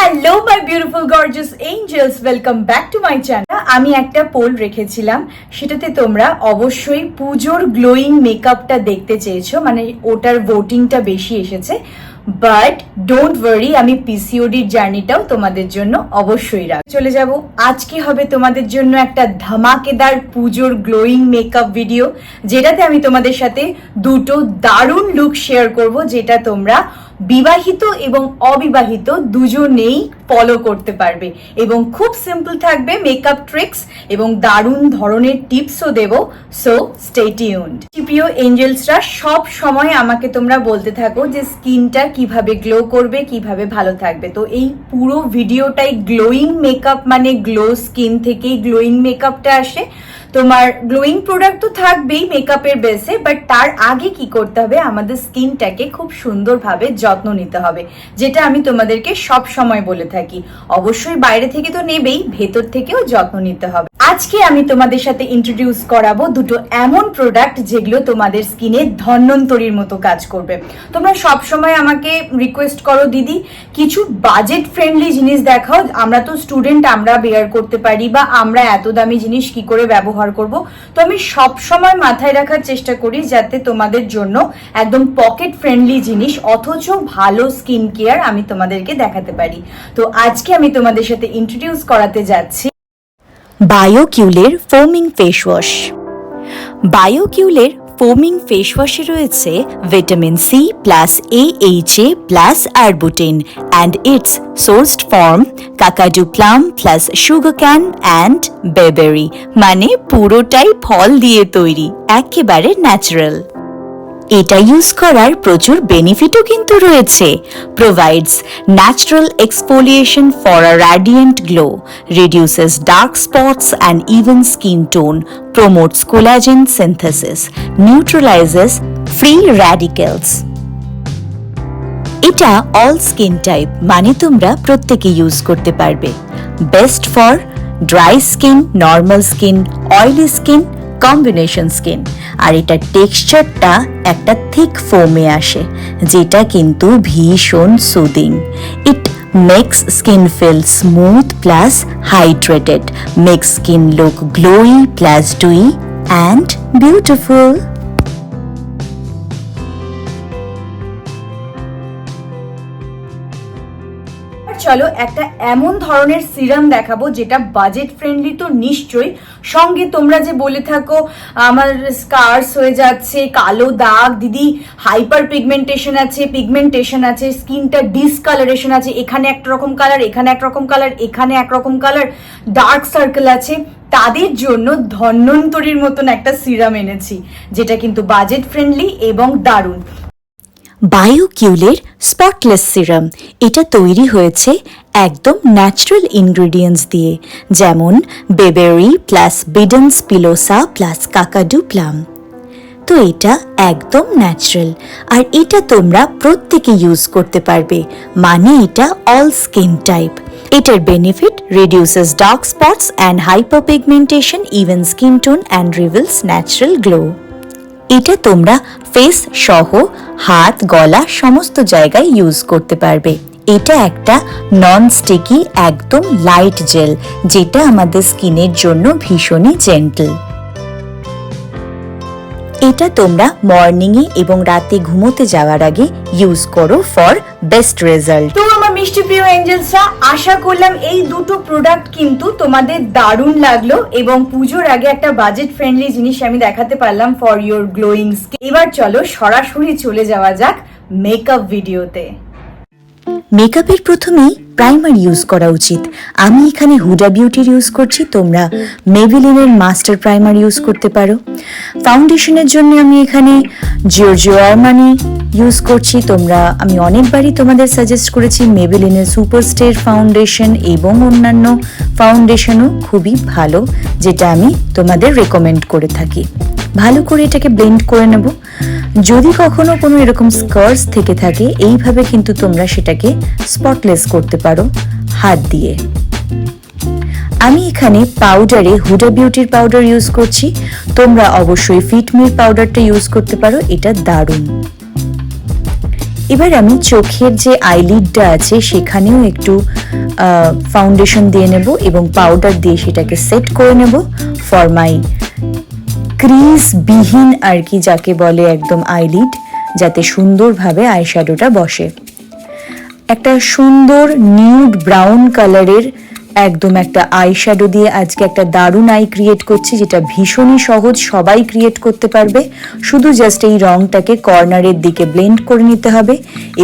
Hello my beautiful gorgeous angels, welcome back to my channel. আমি একটা pole রেখেছিলাম, সেটাতে তোমরা অবশ্যই পুজোর গ্লোয়িং মেকআপটা দেখতে চেয়েছো, মানে ওটার ভোটিংটা বেশি এসেছে। বাট ডোন্ট ওয়ারি, আমি পিসিওডির জার্নিটাও তোমাদের জন্য অবশ্যই চলে যাব। আজকে হবে তোমাদের জন্য একটা ধামাকেদার পুজোর গ্লোয়িং মেকআপ ভিডিও, যেটাতে আমি তোমাদের সাথে দুটো দারুণ লুক শেয়ার করব, যেটা তোমরা বিবাহিত এবং অবিবাহিত দুজনেই ফলো করতে পারবে এবং খুব সিম্পল থাকবে মেকআপ ট্রিক্স এবং দারুণ ধরনের টিপসও দেব। So stay tuned. প্রিয় এঞ্জেলসরা, সব সময় আমাকে তোমরা বলতে থাকো যে স্কিনটা কিভাবে গ্লো করবে, কিভাবে ভালো থাকবে। তো এই পুরো ভিডিওটাই গ্লোয়িং মেকআপ, মানে গ্লো স্কিন থেকেই গ্লোয়িং মেকআপটা আসে। তোমার গ্লোয়িং প্রোডাক্ট তো থাকবেই মেকআপের বেসে, বাট তার আগে কি করতে হবে, আমাদের স্কিনটাকে খুব সুন্দরভাবে যত্ন নিতে হবে, যেটা আমি তোমাদেরকে সব সময় বলে থাকি। অবশ্যই বাইরে থেকে তো নেবেই, ভেতর থেকেও যত্ন নিতে হবে। আজকে আমি তোমাদের সাথে ইন্ট্রোডিউস করাবো দুটো এমন প্রোডাক্ট যেগুলো তোমাদের স্কিনে ধন্বন্তরীর মতো কাজ করবে। তোমরা সব সময় আমাকে রিকোয়েস্ট করো, দিদি কিছু বাজেট ফ্রেন্ডলি জিনিস দেখাও, আমরা তো স্টুডেন্ট, আমরা বেয়ার করতে পারি, বা আমরা এত দামি জিনিস কি করে ব্যবহার করব। তো আমি সব সময় মাথায় রাখার চেষ্টা করি যাতে তোমাদের জন্য একদম পকেট ফ্রেন্ডলি জিনিস অথচ ভালো স্কিন কেয়ার আমি তোমাদেরকে দেখাতে পারি। তো আজকে আমি তোমাদের সাথে ইন্ট্রোডিউস করাতে যাচ্ছি বায়োকিউলের ফোমিং ফেস ওয়াশ। বায়োকিউলের ফোমিং ফেস ওয়াশে রয়েছে vitamin C plus AHA plus arbutin and it's sourced form Kakadu plum plus sugar cane and bayberry, মানে পুরোটাই ফল দিয়ে তৈরি, একেবারে ন্যাচারাল। এটা ইউজ করার প্রচুর বেনিফিটও কিন্তু রয়েছে। Provides natural exfoliation for a radiant glow, reduces dark spots and even skin tone, promotes collagen synthesis, neutralises free radicals. এটা অল স্কিন টাইপ, মানে তোমরা প্রত্যেকে ইউজ করতে পারবে। Best for dry skin, normal skin, oily skin, combination skin. আর এটার টেক্সচারটা একটা থিক ফোমে আসে, যেটা কিন্তু ভীষণ soothing. It makes skin feel smooth plus hydrated, makes skin look glowy plus dewy and beautiful. চলো একটা এমন ধরনের সিরাম দেখাবো যেটা বাজেট ফ্রেন্ডলি তো নিশ্চয়ই, সঙ্গে তোমরা যে বলে থাকো আমার স্কার্স হয়ে যাচ্ছে, কালো দাগ, দিদি হাইপার পিগমেন্টেশন আছে, স্কিনটা ডিসকালারেশন আছে, এখানে একরকম কালার, এখানে একরকম কালার, এখানে একরকম কালার, ডার্ক সার্কেল আছে, তাদের জন্য ধন্বন্তরীর মতন একটা সিরাম এনেছি, যেটা কিন্তু বাজেট ফ্রেন্ডলি এবং দারুণ। বায়োকিউলের স্পটলেস সিরাম, এটা তৈরি হয়েছে একদম ন্যাচারাল ইনগ্রেডিয়েন্টস দিয়ে, যেমন বেবেরি প্লাস বিডেন্স পিলোসা প্লাস কাকাডু প্লাম। তো এটা একদম ন্যাচারাল, আর এটা তোমরা প্রত্যেকে ইউজ করতে পারবে, মানে এটা অল স্কিন টাইপ। এটার benefit reduces dark spots and hyper pigmentation, even skin tone and reveals natural glow. এটা তোমরা ফেস সহ হাত, গলা সমস্ত জায়গায় ইউজ করতে পারবে। এটা একটা নন স্টিকি একদম লাইট জেল, যেটা আমাদের স্কিনের জন্য ভীষণই জেন্টল। এটা তোমরা মর্নিংয়ে এবং রাতে ঘুমোতে যাওয়ার আগে ইউজ করো ফর বেস্ট রেজাল্ট। তো আমার মিষ্টি প্রিয় এঞ্জেলসরা, আশা করলাম এই দুটো প্রোডাক্ট কিন্তু তোমাদের দারুণ লাগলো এবং পুজোর আগে একটা বাজেট ফ্রেন্ডলি জিনিস আমি দেখাতে পারলাম ফর ইওর গ্লোয়িং স্কিন। এবার চলো সরাসরি চলে যাওয়া যাক মেকআপ ভিডিওতে। মেকআপের প্রথমেই প্রাইমার ইউজ করা উচিত। আমি এখানে হুডা বিউটির ইউজ করছি, তোমরা মেভিলিনের মাস্টার প্রাইমার ইউজ করতে পারো। ফাউন্ডেশনের জন্য আমি এখানে জিওর্জিও আরমানি ইউজ করছি, আমি অনেকবারই তোমাদের সাজেস্ট করেছি মেভিলিনের সুপারস্টার ফাউন্ডেশন এবং অন্যান্য ফাউন্ডেশনও খুবই ভালো, যেটা আমি তোমাদের রেকমেন্ড করে থাকি। ভালো করে এটাকে ব্লেন্ড করে নেব। যদি কখনো কোনো এরকম স্কার্স থেকে থাকে, এইভাবে কিন্তু তোমরা সেটাকে স্পটলেস করতে পারো হাত দিয়ে। আমি এখানে পাউডারে হুডা বিউটির পাউডার ইউজ করছি, তোমরা অবশ্যই ফিটমির পাউডারটা ইউজ করতে পারো, এটা দারুণ। এবার আমি চোখের যে আইলিডটা আছে সেখানেও একটু ফাউন্ডেশন দিয়ে নেব এবং পাউডার দিয়ে সেটাকে সেট করে নেব ফর মাই ক্রিজ বিহীন আর কি যাকে বলে একদম আইলিড, যাতে সুন্দরভাবে আইশ্যাডোটা বসে। একটা সুন্দর নিউড ব্রাউন কালারের একদম একটা আইশ্যাডো দিয়ে আজকে একটা দারুণ আই ক্রিয়েট করছি, যেটা ভীষণই সহজ, সবাই ক্রিয়েট করতে পারবে। শুধু জাস্ট এই রংটাকে কর্নারের দিকে ব্লেন্ড করে নিতে হবে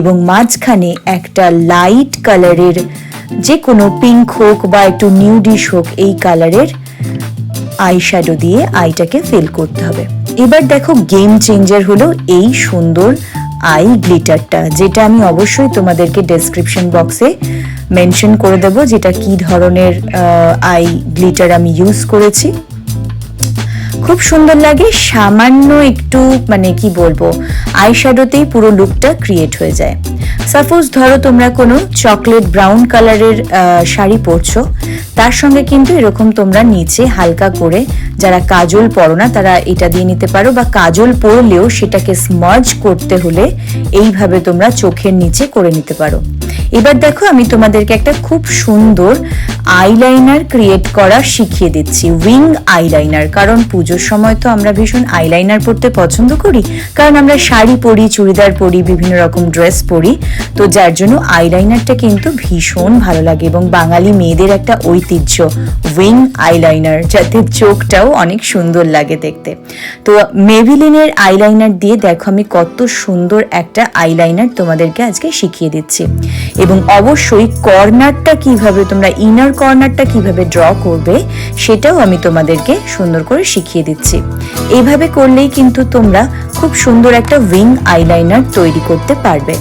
এবং মাঝখানে একটা লাইট কালারের, যে কোনো পিঙ্ক হোক বা একটু নিউডিশ হোক, এই কালারের আইশ্যাডো দিয়ে আইটাকে ফিল করতে হবে। এবার দেখো গেম চেঞ্জার হলো এই সুন্দর আই গ্লিটারটা, যেটা আমি অবশ্যই তোমাদেরকে ডেসক্রিপশন বক্সে মেনশন করে দেব যেটা কি ধরনের আই গ্লিটার আমি ইউজ করেছি। খুব সুন্দর লাগে, সামান্য একটু মানে কি বলবো আইশ্যাডোতেই পুরো লুকটা ক্রিয়েট হয়ে যায়। সাপোজ ধরো তোমরা কোনো চকলেট ব্রাউন কালারের শাড়ি পরছো, তার সঙ্গে কিন্তু এরকম তোমরা নিচে হালকা করে, যারা কাজল পরো না তারা এটা দিয়ে নিতে পারো, বা কাজল পরলেও সেটাকে স্মার্জ করতে হলে এইভাবে তোমরা চোখের নিচে করে নিতে পারো। এবার দেখো আমি তোমাদেরকে একটা খুব সুন্দর আইলাইনার ক্রিয়েট করা শিখিয়ে দিচ্ছি, উইং আইলাইনার। কারণ পুজোর সময় তো আমরা ভীষণ আইলাইনার পরতে পছন্দ করি, কারণ আমরা শাড়ি পরি, চুড়িদার পরি, বিভিন্ন রকম ড্রেস পরি, তো যার জন্য আইলাইনারটা কিন্তু ভীষণ ভালো লাগে এবং বাঙালি মেয়েদের একটা ঐতিহ্য উইং আইলাইনার, যাতে চোখটাও অনেক সুন্দর লাগে দেখতে। তো মেভিলিনের আইলাইনার দিয়ে দেখো আমি কত সুন্দর একটা আইলাইনার তোমাদেরকে আজকে শিখিয়ে দিচ্ছি। এবং অবশ্যই কর্নারটা কিভাবে, তোমরা ইনার কর্নারটা কিভাবে ড্র করবে সেটাও আমি তোমাদেরকে সুন্দর করে শিখিয়ে দিচ্ছি। এইভাবে করলেই কিন্তু তোমরা খুব সুন্দর একটা উইং আইলাইনার তৈরি করতে পারবে।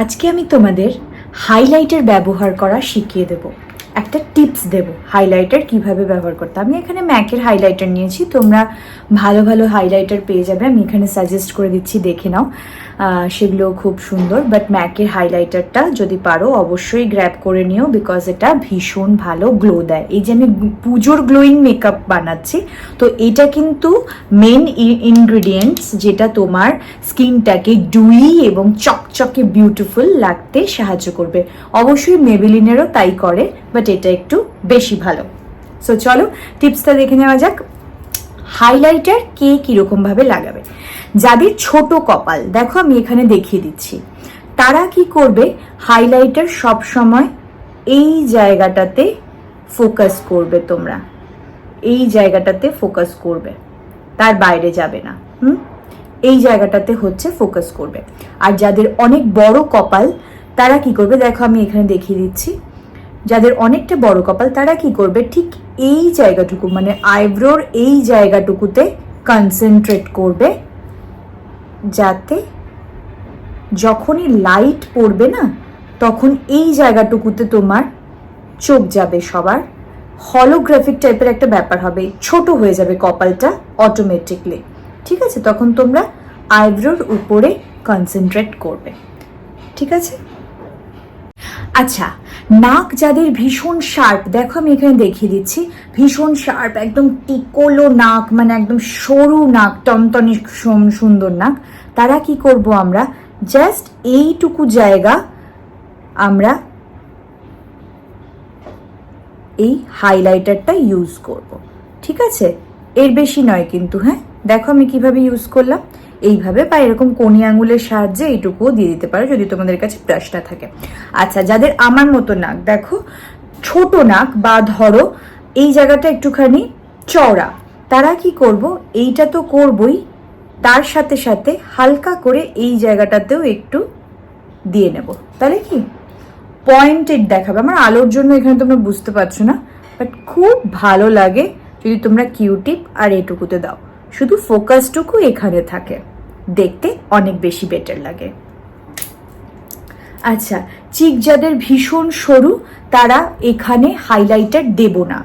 আজকে আমি তোমাদের হাইলাইটার ব্যবহার করা শিখিয়ে দেব, একটা টিপস দেব হাইলাইটার কিভাবে ব্যবহার করতে। আমি এখানে ম্যাকের হাইলাইটার নিয়েছি, তোমরা ভালো ভালো হাইলাইটার পেয়ে যাবে, আমি এখানে সাজেস্ট করে দিচ্ছি, দেখে নাও, সেগুলো খুব সুন্দর। বাট ম্যাকের হাইলাইটারটা যদি পারো অবশ্যই গ্র্যাব করে নিও, বিকজ এটা ভীষণ ভালো গ্লো দেয়। এই যে আমি পুজোর গ্লোয়িং মেকআপ বানাচ্ছি, তো এটা কিন্তু মেন ইনগ্রিডিয়েন্টস যেটা তোমার স্কিনটাকে ডুই এবং চকচকে বিউটিফুল লাগতে সাহায্য করবে। অবশ্যই মেবেলিনেরও তাই করে, বাট এটা একটু বেশি ভালো। সো চলো টিপসটা দেখে নেওয়া যাক। হাইলাইটার কে কিরকম ভাবে লাগাবে? যাদের ছোট কপাল, দেখো আমি এখানে দেখিয়ে দিচ্ছি, তারা কি করবে, হাইলাইটার সব সময় এই জায়গাটাতে ফোকাস করবে, তোমরা এই জায়গাটাতে ফোকাস করবে, তার বাইরে যাবে না। এই জায়গাটাতে হচ্ছে ফোকাস করবে। আর যাদের অনেক বড় কপাল তারা কি করবে, দেখো আমি এখানে দেখিয়ে দিচ্ছি, যাদের অনেকটা বড় কপাল তারা কি করবে, ঠিক এই জায়গাটুকু মানে আইব্রোর এই জায়গাটুকুতে কনসেন্ট্রেট করবে, যাতে যখনই লাইট পড়বে না তখন এই জায়গাটুকুতে তোমার চোখ যাবে, সবার হলোগ্রাফিক টাইপের একটা ব্যাপার হবে, ছোট হয়ে যাবে কপালটা অটোমেটিকলি। ঠিক আছে, তখন তোমরা আইব্রোর উপরে কনসেন্ট্রেট করবে। ঠিক আছে, আচ্ছা নাক যাদের ভীষণ শার্প, দেখো আমি এখানে দেখিয়ে দিচ্ছি, ভীষণ শার্প একদম টিকোলো নাক, মানে একদম সরু নাক, টনটনি সুন্দর নাক, তারা কি করব, আমরা জাস্ট এইটুকু জায়গা আমরা এই হাইলাইটারটা ইউজ করব, ঠিক আছে? এর বেশি নয় কিন্তু, হ্যাঁ। দেখো আমি কিভাবে ইউজ করলাম, এইভাবে বা এরকম কোনি আঙুলের সাহায্যে এইটুকুও দিয়ে দিতে পারো যদি তোমাদের কাছে ব্রাশটা থাকে। আচ্ছা, যাদের আমার মতো নাক, দেখো ছোট নাক বা ধরো এই জায়গাটা একটুখানি চওড়া, তারা কি করব, এইটা তো করবই, তার সাথে সাথে হালকা করে এই জায়গাটাতেও একটু দিয়ে নেব, তাহলে কি পয়েন্টেড দেখাবে। আমার আলোর জন্য এখানে তোমরা বুঝতে পারছো না, বাট খুব ভালো লাগে যদি তোমরা কিউটিপ আর এটুকুতে দাও, শুধু ফোকাসটুকু এখানে থাকে, দেখতে অনেক বেশি বেটার লাগে। আচ্ছা, চিক যাদের ভীষণ সরু তারা এখানে হাইলাইটার দেব না।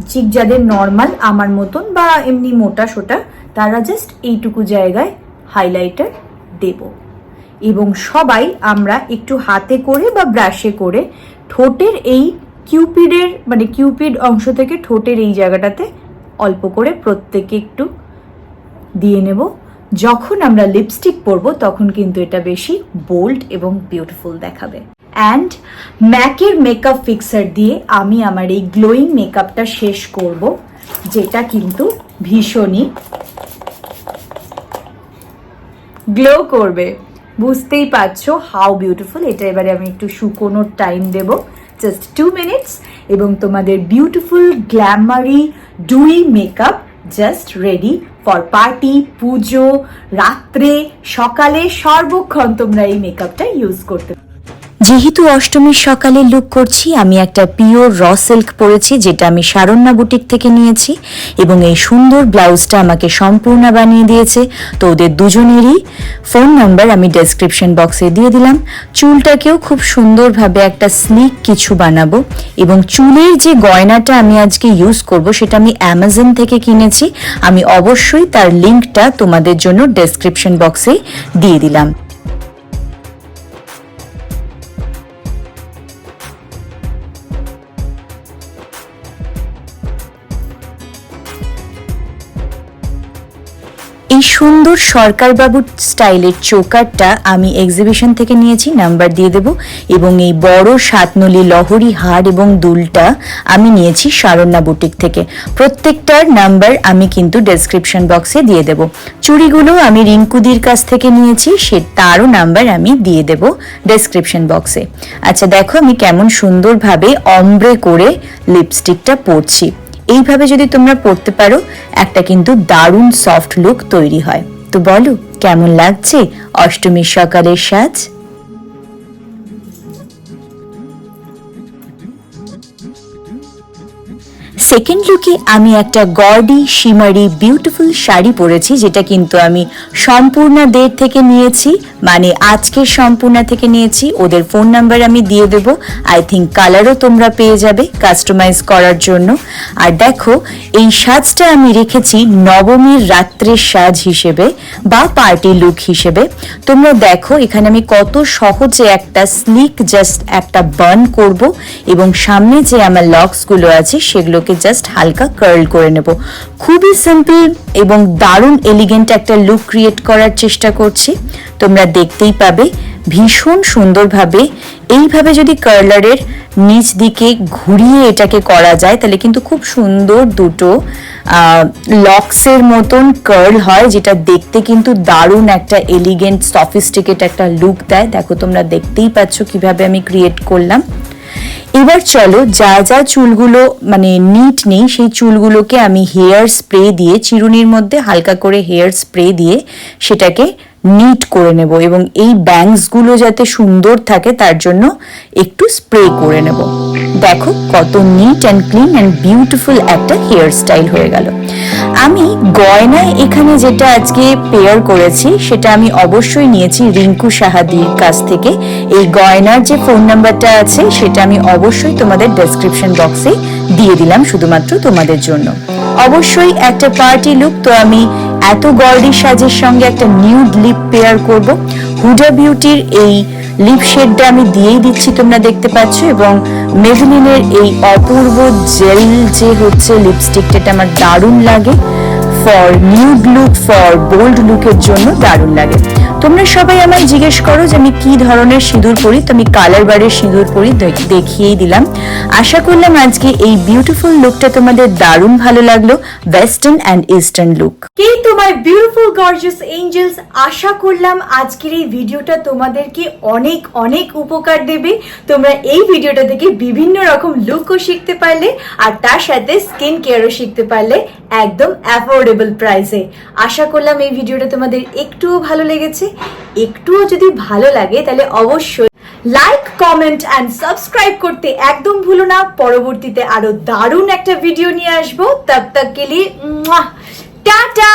চিক যাদের নর্মাল আমার মতন বা এমনি মোটা সোটা, তারা জাস্ট এইটুকু জায়গায় হাইলাইটার দেব। এবং সবাই আমরা একটু হাতে করে বা ব্রাশে করে ঠোঁটের এই কিউপিডের মানে কিউপিড অংশ থেকে ঠোঁটের এই জায়গাটাতে অল্প করে প্রত্যেকে একটু দিয়ে নেব। যখন আমরা লিপস্টিক পরবো তখন কিন্তু এটা বেশি বোল্ড এবং বিউটিফুল দেখাবে। অ্যান্ড ম্যাকের মেকআপ ফিক্সার দিয়ে আমি আমার এই গ্লোয়িং মেকআপটা শেষ করব, যেটা কিন্তু ভীষণই গ্লো করবে। বুঝতেই পারছো হাউ বিউটিফুল। এটা এবারে আমি একটু শুকোনোর টাইম দেব, জাস্ট 2 মিনিটস, এবং তোমাদের beautiful glamorous dewy makeup just ready for party, Puja, রাত্রে, সকালে, সর্বক্ষণ তোমরা এই মেকআপটা ইউজ করতে। যেহেতু অষ্টমীর সকালে লুক করছি, আমি একটা পিওর র সিল্ক পরেছি, যেটা আমি শারণ্যা বুটিক থেকে নিয়েছি, এবং এই সুন্দর ব্লাউজটা আমাকে সম্পূর্ণ বানিয়ে দিয়েছে। তো ওদের দুজনেরই ফোন নাম্বার আমি ডেসক্রিপশন বক্সে দিয়ে দিলাম। চুলটাকেও খুব সুন্দরভাবে একটা স্লিক কিছু বানাবো, এবং চুলের যে গয়নাটা আমি আজকে ইউজ করব সেটা আমি অ্যামাজন থেকে কিনেছি। আমি অবশ্যই তার লিঙ্কটা তোমাদের জন্য ডেসক্রিপশন বক্সে দিয়ে দিলাম। এই সুন্দর সরকারবাবু স্টাইলের চোকারটা আমি এক্সিবিশন থেকে নিয়েছি, নাম্বার দিয়ে দেব। এবং এই বড় সাতনলি লহরি হার এবং দুলটা আমি নিয়েছি শারণ্যা বুটিক থেকে। প্রত্যেকটার নাম্বার আমি কিন্তু ডেসক্রিপশন বক্সে দিয়ে দেব। চুড়িগুলো আমি রিঙ্কুদির কাছ থেকে নিয়েছি, তারও নাম্বার আমি দিয়ে দেব ডেসক্রিপশন বক্সে। আচ্ছা দেখো আমি কেমন সুন্দরভাবে অমব্রে করে লিপস্টিকটা পরছি। এইভাবে যদি তোমরা পড়তে পারো একটা কিন্তু দারুণ সফট লুক তৈরি হয়। তো বলো কেমন লাগছে অষ্টমীর সকালের সাজ? সেকেন্ড লুকে আমি একটা গর্ডি শিমারি বিউটিফুল শাড়ি পরেছি, যেটা কিন্তু আমি সম্পূর্ণাদের থেকে নিয়েছি, মানে আজকের সম্পূর্ণা থেকে নিয়েছি। ওদের ফোন নাম্বার আমি দিয়ে দেব। আই থিঙ্ক কালারও তোমরা পেয়ে যাবে কাস্টমাইজ করার জন্য। আর দেখো এই সাজটা আমি রেখেছি নবমীর রাত্রের সাজ হিসেবে বা পার্টি লুক হিসেবে। তোমরা দেখো এখানে আমি কত সহজে একটা স্লিক জাস্ট একটা বার্ন করব, এবং সামনে যে আমার লকসগুলো আছে সেগুলোকে জাস্ট হালকা কার্ল করে নেব। খুবই সিম্পল এবং দারুণ এলিগেন্ট একটা লুক ক্রিয়েট করার চেষ্টা করছি। তোমরা দেখতেই পাবে ভীষণ সুন্দরভাবে। এইভাবে যদি কার্লারের নিচ দিকে ঘুরিয়ে এটাকে করা যায় তাহলে কিন্তু খুব সুন্দর দুটো লক্সের মতন কার্ল হয়, যেটা দেখতে কিন্তু দারুণ একটা এলিগেন্ট সফিস্টিকেট একটা লুক দেয়। দেখো তোমরা দেখতেই পাচ্ছ কিভাবে আমি ক্রিয়েট করলাম। এবার চলো যা যা চুলগুলো মানে নিট নেই সেই চুলগুলোকে আমি হেয়ার স্প্রে দিয়ে, চিরুনির মধ্যে হালকা করে হেয়ার স্প্রে দিয়ে সেটাকে নিট করে নেব, এবং এই ব্যাংসগুলো যাতে সুন্দর থাকে তার জন্য একটু স্প্রে করে নেব। দেখো কত neat and clean and beautiful একটা হেয়ার স্টাইল হয়ে গেল। আমি গয়নায় এখানে যেটা আজকে পেয়ার করেছি সেটা আমি অবশ্যই নিয়েছি রিঙ্কু সাহাদির কাছ থেকে। এই গয়নার যে ফোন নাম্বারটা আছে সেটা আমি অবশ্যই তোমাদের ডেসক্রিপশন বক্সে দিয়ে দিলাম শুধুমাত্র তোমাদের জন্য। অবশ্যই একটা পার্টি লুক, তো আমি এত গর্ডি সাজের সঙ্গে একটা নিউড লিপ পেয়ার করব। হুডা বিউটির এই লিপ শেডটা আমি দিয়েই দিচ্ছি, তোমরা দেখতে পাচ্ছ, এবং মেভলিনের এই অপূর্ব জেল যে হচ্ছে লিপস্টিকটা, এটা আমার দারুণ লাগে for nude look, for bold লুকের জন্য দারুণ লাগে। তোমরা সবাই আমায় জিজ্ঞেস করো যে আমি কি ধরনের সিঁদুর পরি, তো আমি কালার বারের সিঁদুর পরি, দেখিয়েই দিলাম। আশা করলাম আজকে এই বিউটিফুল লুকটা তোমাদের দারুণ ভালো লাগলো, ওয়েস্টার্ন অ্যান্ড ইস্টার্ন লুক। কে তোমার বিউটিফুল গর্জিয়াস এঞ্জেলস, আশা করলাম আজকের এই ভিডিওটা তোমাদেরকে অনেক অনেক উপকার দেবে। তোমরা এই ভিডিওটা থেকে বিভিন্ন রকম লুকও শিখতে পারলে, আর তার সাথে স্কিন কেয়ারও শিখতে পারলে একদম অ্যাফোর্ডেবল প্রাইসে। আশা করলাম এই ভিডিওটা তোমাদের একটুও ভালো লেগেছে। একটুও যদি ভালো লাগে তাহলে অবশ্যই লাইক, কমেন্ট অ্যান্ড সাবস্ক্রাইব করতে একদম ভুলো না। পরবর্তীতে আরো দারুণ একটা ভিডিও নিয়ে আসবো। তব তক কে লিয়ে টাটা।